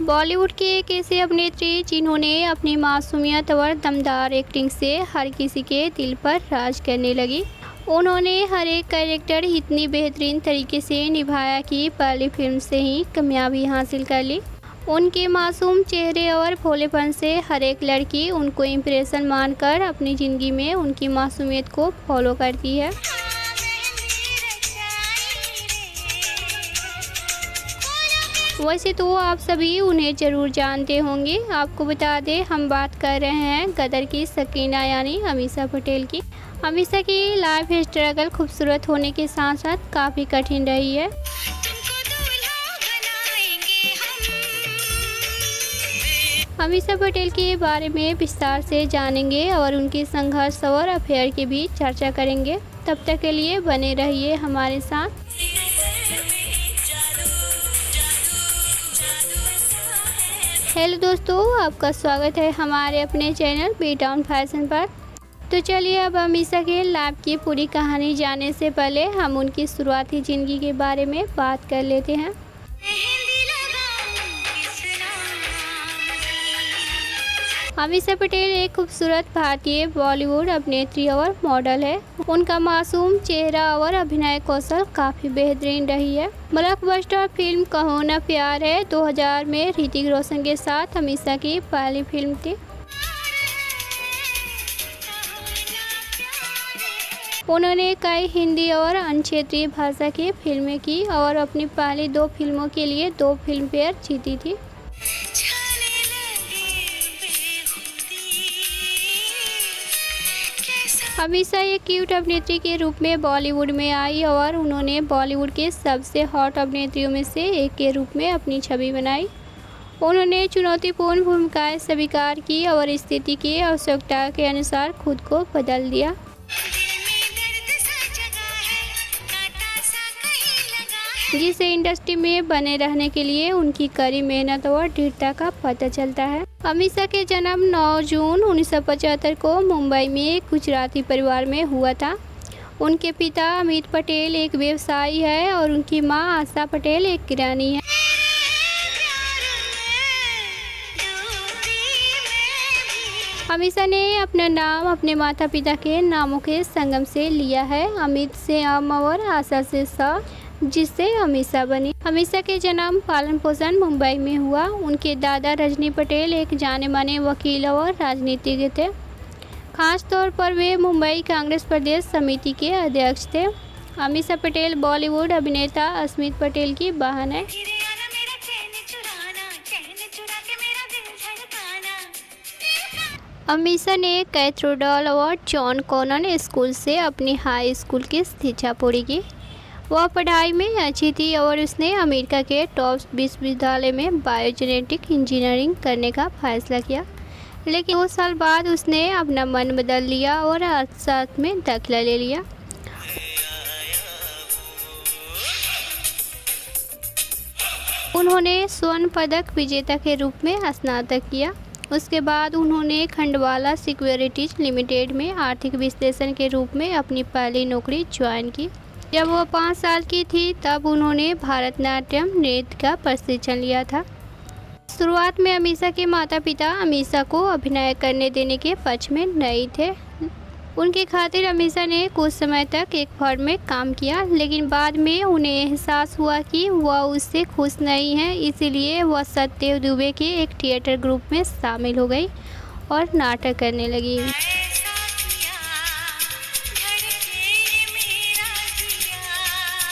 बॉलीवुड की एक ऐसी अभिनेत्री जिन्होंने अपनी मासूमियत और दमदार एक्टिंग से हर किसी के दिल पर राज करने लगी। उन्होंने हर एक कैरेक्टर इतनी बेहतरीन तरीके से निभाया कि पहली फिल्म से ही कामयाबी हासिल कर ली। उनके मासूम चेहरे और भोलेपन से हर एक लड़की उनको इम्प्रेशन मानकर अपनी ज़िंदगी में उनकी मासूमियत को फॉलो करती है। वैसे तो आप सभी उन्हें ज़रूर जानते होंगे। आपको बता दें, हम बात कर रहे हैं गदर की सकीना यानी अमीषा पटेल की। अमीषा की लाइफ स्ट्रगल खूबसूरत होने के साथ साथ काफ़ी कठिन रही है। अमीषा पटेल के बारे में विस्तार से जानेंगे और उनके संघर्ष और अफेयर की भी चर्चा करेंगे। तब तक के लिए बने रहिए हमारे साथ। हेलो दोस्तों, आपका स्वागत है हमारे अपने चैनल बी टाउन फैशन पर। तो चलिए अब अमीषा के लाइफ की पूरी कहानी जानने से पहले हम उनकी शुरुआती ज़िंदगी के बारे में बात कर लेते हैं। अमीषा पटेल एक खूबसूरत भारतीय बॉलीवुड अभिनेत्री और मॉडल है। उनका मासूम चेहरा और अभिनय कौशल काफ़ी बेहतरीन रही है। ब्लॉकबस्टर फिल्म कहो ना प्यार है 2000 में ऋतिक रोशन के साथ अमीषा की पहली फिल्म थी। उन्होंने कई हिंदी और अन्य क्षेत्रीय भाषा की फिल्में की और अपनी पहली 2 फिल्मों के लिए 2 फिल्म फेयर जीती थी। अमीषा एक क्यूट अभिनेत्री के रूप में बॉलीवुड में आई और उन्होंने बॉलीवुड के सबसे हॉट अभिनेत्रियों में से एक के रूप में अपनी छवि बनाई। उन्होंने चुनौतीपूर्ण भूमिकाएं स्वीकार की और स्थिति की आवश्यकता के अनुसार खुद को बदल दिया। जिसे इंडस्ट्री में बने रहने के लिए उनकी कड़ी मेहनत और दृढ़ता का पता चलता है। अमीषा के जन्म 9 जून 1975 को मुंबई में एक गुजराती परिवार में हुआ था। उनके पिता अमित पटेल एक व्यवसायी है और उनकी मां आशा पटेल एक किरानी है। अमीषा ने अपना नाम अपने माता पिता के नामों के संगम से लिया है। अमित से अम और आशा से सा, जिससे अमीषा बनी। अमीषा के जन्म पालन पोषण मुंबई में हुआ। उनके दादा रजनी पटेल एक जाने माने वकील और राजनीतिज्ञ थे। खास तौर पर वे मुंबई कांग्रेस प्रदेश समिति के अध्यक्ष थे। अमीषा पटेल बॉलीवुड अभिनेता अस्मित पटेल की बहन है। अमीषा ने कैथेड्रल और जॉन कॉनन स्कूल से अपनी हाई स्कूल की शिक्षा पूरी की। वह पढ़ाई में अच्छी थी और उसने अमेरिका के टॉप विश्वविद्यालय में बायोजेनेटिक इंजीनियरिंग करने का फैसला किया। लेकिन 2 साल बाद उसने अपना मन बदल लिया और अर्थशास्त्र में दाखिला ले लिया। उन्होंने स्वर्ण पदक विजेता के रूप में स्नातक किया। उसके बाद उन्होंने खंडवाला सिक्योरिटीज लिमिटेड में आर्थिक विश्लेषण के रूप में अपनी पहली नौकरी ज्वाइन की। जब वो 5 साल की थी तब उन्होंने भारतनाट्यम नृत्य का प्रशिक्षण लिया था। शुरुआत में अमीषा के माता पिता अमीषा को अभिनय करने देने के पक्ष में नहीं थे। उनके खातिर अमीषा ने कुछ समय तक एक फर्म में काम किया, लेकिन बाद में उन्हें एहसास हुआ कि वह उससे खुश नहीं है। इसीलिए वह सत्यदेव दुबे के एक थिएटर ग्रुप में शामिल हो गई और नाटक करने लगी।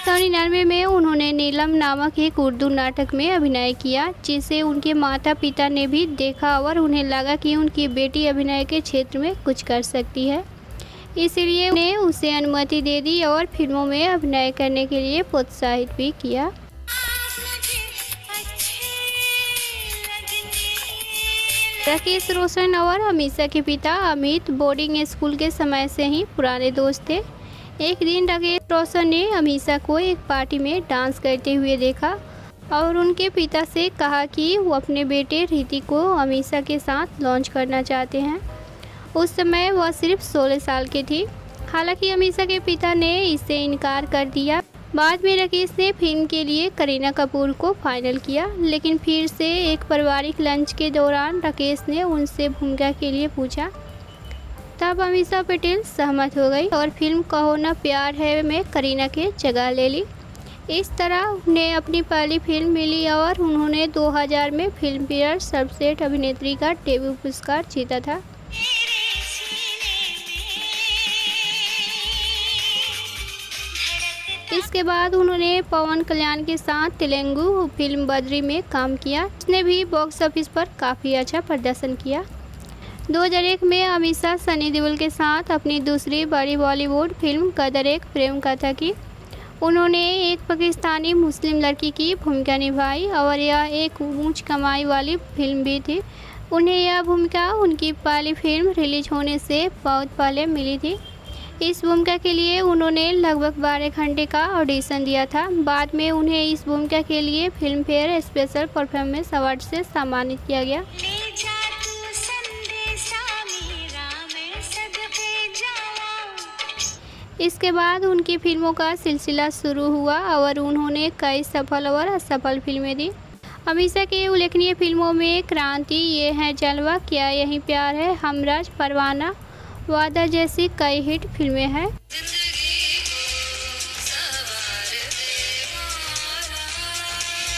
1999 में उन्होंने नीलम नामक एक उर्दू नाटक में अभिनय किया, जिसे उनके माता पिता ने भी देखा और उन्हें लगा कि उनकी बेटी अभिनय के क्षेत्र में कुछ कर सकती है। इसलिए उन्हें उसे अनुमति दे दी और फिल्मों में अभिनय करने के लिए प्रोत्साहित भी किया। राकेश रोशन और अमीषा के पिता अमित बोर्डिंग स्कूल के समय से ही पुराने दोस्त थे। एक दिन राकेश रोशन ने अमीषा को एक पार्टी में डांस करते हुए देखा और उनके पिता से कहा कि वो अपने बेटे ऋतिक को अमीषा के साथ लॉन्च करना चाहते हैं। उस समय वह सिर्फ 16 साल की थी। हालांकि अमीषा के पिता ने इससे इनकार कर दिया। बाद में राकेश ने फिल्म के लिए करीना कपूर को फाइनल किया, लेकिन फिर से एक पारिवारिक लंच के दौरान राकेश ने उनसे भूमिका के लिए पूछा। तब अमीषा पटेल सहमत हो गई और फिल्म कहो ना प्यार है में करीना की जगह ले ली। इस तरह उन्हें अपनी पहली फिल्म मिली और उन्होंने 2000 में फिल्म फेयर सर्वश्रेष्ठ अभिनेत्री का डेब्यू पुरस्कार जीता था। इसके बाद उन्होंने पवन कल्याण के साथ तेलुगु फिल्म बद्री में काम किया, जिसने भी बॉक्स ऑफिस पर काफ़ी अच्छा प्रदर्शन किया। 2001 में अमीषा सनी देओल के साथ अपनी दूसरी बड़ी बॉलीवुड फिल्म गदर एक प्रेम कथा की। उन्होंने एक पाकिस्तानी मुस्लिम लड़की की भूमिका निभाई और यह एक ऊंच कमाई वाली फिल्म भी थी। उन्हें यह भूमिका उनकी पहली फिल्म रिलीज होने से बहुत पहले मिली थी। इस भूमिका के लिए उन्होंने लगभग 12 घंटे का ऑडिशन दिया था। बाद में उन्हें इस भूमिका के लिए film fair special performance award से सम्मानित किया गया। इसके बाद उनकी फिल्मों का सिलसिला शुरू हुआ और उन्होंने कई सफल और असफल फिल्में दी। अमीषा के उल्लेखनीय फिल्मों में क्रांति, ये है जलवा, क्या यही प्यार है, हमराज, परवाना, वादा जैसी कई हिट फिल्में हैं।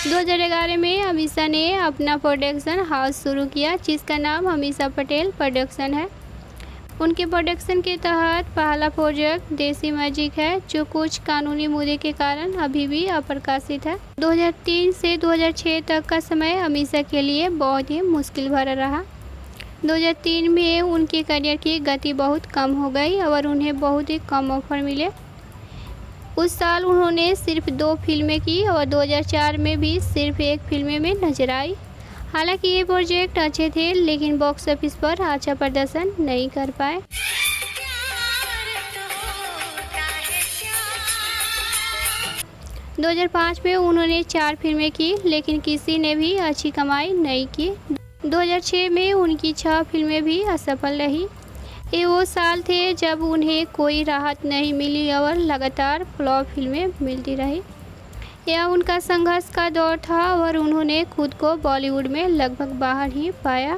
2011 में अमीषा ने अपना प्रोडक्शन हाउस शुरू किया, जिसका नाम अमीषा पटेल प्रोडक्शन है। उनके प्रोडक्शन के तहत पहला प्रोजेक्ट देसी मैजिक है, जो कुछ कानूनी मुद्दे के कारण अभी भी अप्रकाशित है। 2003 से 2006 तक का समय अमीषा के लिए बहुत ही मुश्किल भरा रहा। 2003 में उनके करियर की गति बहुत कम हो गई और उन्हें बहुत ही कम ऑफर मिले। उस साल उन्होंने सिर्फ 2 फिल्में की और 2004 में भी सिर्फ 1 फिल्म में नजर आई। हालांकि ये प्रोजेक्ट अच्छे थे, लेकिन बॉक्स ऑफिस पर अच्छा प्रदर्शन नहीं कर पाए। 2005 में उन्होंने 4 फिल्में की, लेकिन किसी ने भी अच्छी कमाई नहीं की। 2006 में उनकी 6 फिल्में भी असफल रही। ये वो साल थे जब उन्हें कोई राहत नहीं मिली और लगातार फ्लॉप फिल्में मिलती रही। यह उनका संघर्ष का दौर था और उन्होंने खुद को बॉलीवुड में लगभग बाहर ही पाया।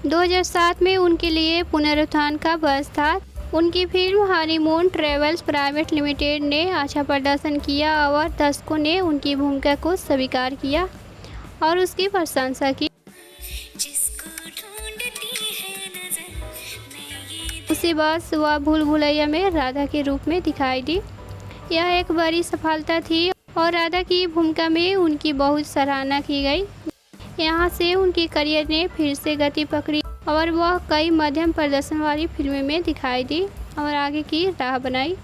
2007 में उनके लिए पुनरुत्थान का वर्ष था। उनकी film honeymoon travels private limited ने अच्छा प्रदर्शन किया और दर्शकों ने उनकी भूमिका को स्वीकार किया और उसकी प्रशंसा की। उसी बात वह भूल भुलैया में राधा के रूप में दिखाई दी। यह एक बड़ी सफलता थी और राधा की भूमिका में उनकी बहुत सराहना की गई। यहाँ से उनकी करियर ने फिर से गति पकड़ी और वह कई मध्यम प्रदर्शन वाली फिल्मों में दिखाई दी और आगे की राह बनाई।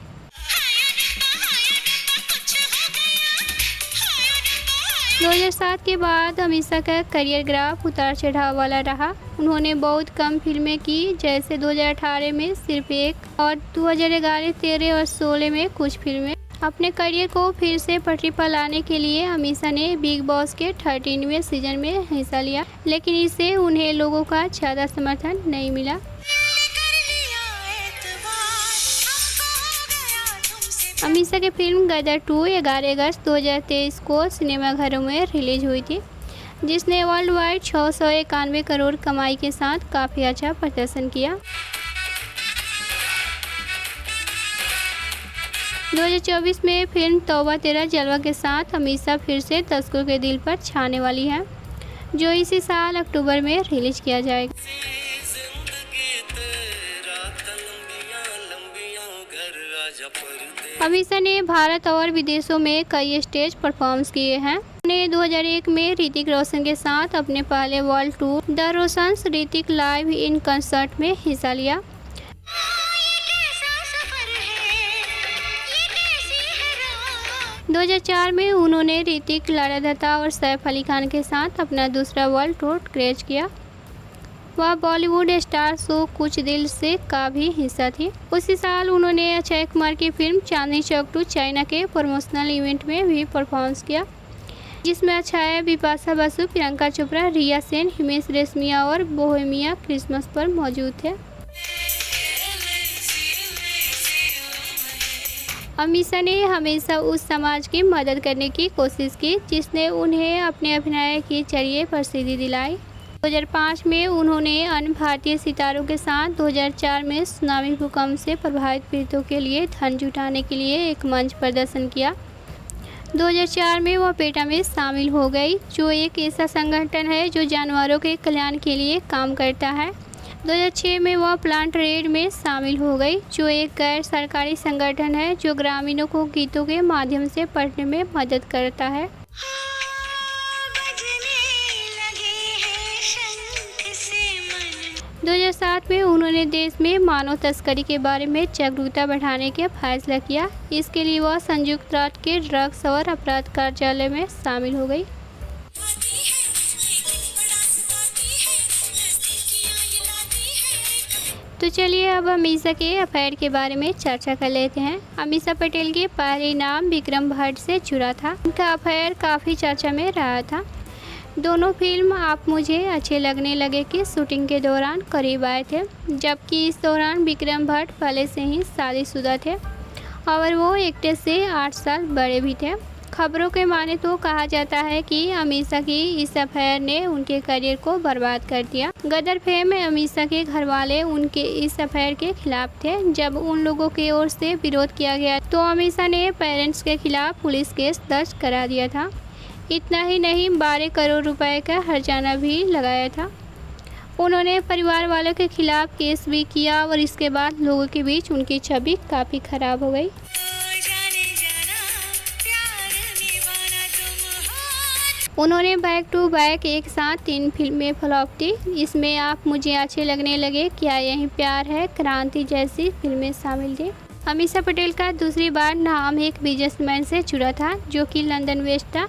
2007 के बाद अमीषा का करियर ग्राफ उतार चढ़ाव वाला रहा। उन्होंने बहुत कम फिल्में की, जैसे 2018 में सिर्फ 1 और 2011, 13 और 16 में कुछ फिल्में। अपने करियर को फिर से पटरी पर लाने के लिए अमीषा ने बिग बॉस के 13वें सीजन में हिस्सा लिया, लेकिन इससे उन्हें लोगों का ज़्यादा समर्थन नहीं मिला। अमीषा की फिल्म गदर 2 11 अगस्त 2023 को सिनेमाघरों में रिलीज हुई थी, जिसने वर्ल्ड वाइड 691 करोड़ कमाई के साथ काफ़ी अच्छा प्रदर्शन किया। 2024 में फिल्म तौबा तेरा जलवा के साथ अमीषा फिर से दर्शकों के दिल पर छाने वाली है, जो इसी साल अक्टूबर में रिलीज किया जाएगा। अमीषा ने भारत और विदेशों में कई स्टेज परफॉर्म्स किए हैं। उन्होंने 2001 में ऋतिक रोशन के साथ अपने पहले world tour the Roshans Hrithik live in concert में हिस्सा लिया। – 2004 में उन्होंने ऋतिक, लारा दत्ता और सैफ अली खान के साथ अपना दूसरा वर्ल्ड टूर क्रेज किया। वह बॉलीवुड स्टार शो कुछ दिल से का भी हिस्सा थी। उसी साल उन्होंने अक्षय कुमार की film Chandni Chowk to China के प्रमोशनल इवेंट में भी परफॉर्मेंस किया, जिसमें अक्षय, बिपाशा बसु, प्रियंका चोपड़ा, रिया सेन, हिमेश रेशमिया और बोहेमिया क्रिसमस पर मौजूद थे। अमीषा ने हमेशा उस समाज की मदद करने की कोशिश की जिसने उन्हें अपने अभिनय के जरिए प्रसिद्धि दिलाई। 2005 में उन्होंने अन्य भारतीय सितारों के साथ 2004 में सुनामी भूकंप से प्रभावित पीड़ितों के लिए धन जुटाने के लिए एक मंच प्रदर्शन किया। 2004 में वह पेटा में शामिल हो गई, जो एक ऐसा संगठन है जो जानवरों के कल्याण के लिए काम करता है। 2006 में वह प्लांट रेड में शामिल हो गई, जो एक गैर सरकारी संगठन है जो ग्रामीणों को गीतों के माध्यम से पढ़ने में मदद करता है। 2007 में उन्होंने देश में मानव तस्करी के बारे में जागरूकता बढ़ाने का फैसला किया। इसके लिए वह संयुक्त राष्ट्र के ड्रग्स और अपराध कार्यालय में शामिल हो गई। तो चलिए अब अमीषा के अफेयर के बारे में चर्चा कर लेते हैं। अमीषा पटेल के पहले नाम विक्रम भट्ट से जुड़ा था। उनका अफेयर काफ़ी चर्चा में रहा था। दोनों फिल्म आप मुझे अच्छे लगने लगे की शूटिंग के दौरान करीब आए थे, जबकि इस दौरान विक्रम भट्ट पहले से ही शादीशुदा थे और वो एक्ट्रेस से 8 साल बड़े भी थे। खबरों के माने तो कहा जाता है कि अमीषा की इस अफेयर ने उनके करियर को बर्बाद कर दिया। गदर फेम में अमीषा के घर वाले उनके इस अफेयर के खिलाफ थे। जब उन लोगों की ओर से विरोध किया गया तो अमीषा ने पेरेंट्स के खिलाफ पुलिस केस दर्ज करा दिया था। इतना ही नहीं, 12 करोड़ रुपए का हर्जाना भी लगाया था। उन्होंने परिवार वालों के खिलाफ केस भी किया और इसके बाद लोगों के बीच उनकी छवि काफ़ी खराब हो गई। उन्होंने बैक टू बैक एक साथ 3 फिल्में फ्लॉप थी। इसमें आप मुझे अच्छे लगने लगे, क्या यही प्यार है, क्रांति जैसी फिल्में शामिल थी। अमीषा पटेल का दूसरी बार नाम एक बिजनेसमैन से जुड़ा था जो कि लंदन बेस्ड था।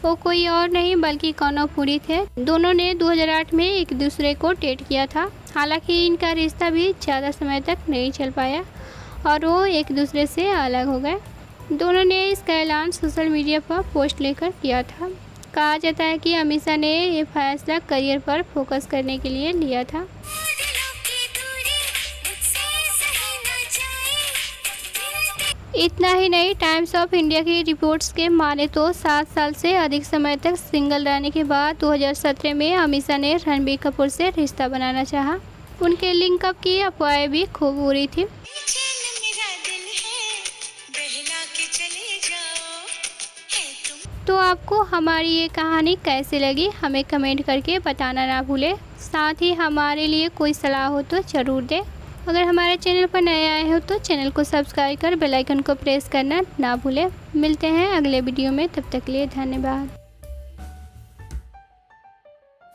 वो कोई और नहीं बल्कि कौनपुरी थे। दोनों ने 2008 में एक दूसरे को डेट किया था। हालांकि इनका रिश्ता भी ज़्यादा समय तक नहीं चल पाया और वो एक दूसरे से अलग हो गए। दोनों ने इसका ऐलान सोशल मीडिया पर पोस्ट लेकर किया था। कहा जाता है कि अमीषा ने ये फैसला करियर पर फोकस करने के लिए लिया था। इतना ही नहीं, टाइम्स ऑफ इंडिया की रिपोर्ट्स के माने तो 7 साल से अधिक समय तक सिंगल रहने के बाद 2017 में अमीषा ने रणबीर कपूर से रिश्ता बनाना चाहा। उनके लिंकअप की अफवाहें भी खूब उड़ी थी। तो आपको हमारी ये कहानी कैसी लगी हमें कमेंट करके बताना ना भूलें। साथ ही हमारे लिए कोई सलाह हो तो ज़रूर दें। अगर हमारे चैनल पर नए आए हो तो चैनल को सब्सक्राइब कर बेल आइकन को प्रेस करना ना भूलें। मिलते हैं अगले वीडियो में, तब तक के लिए धन्यवाद।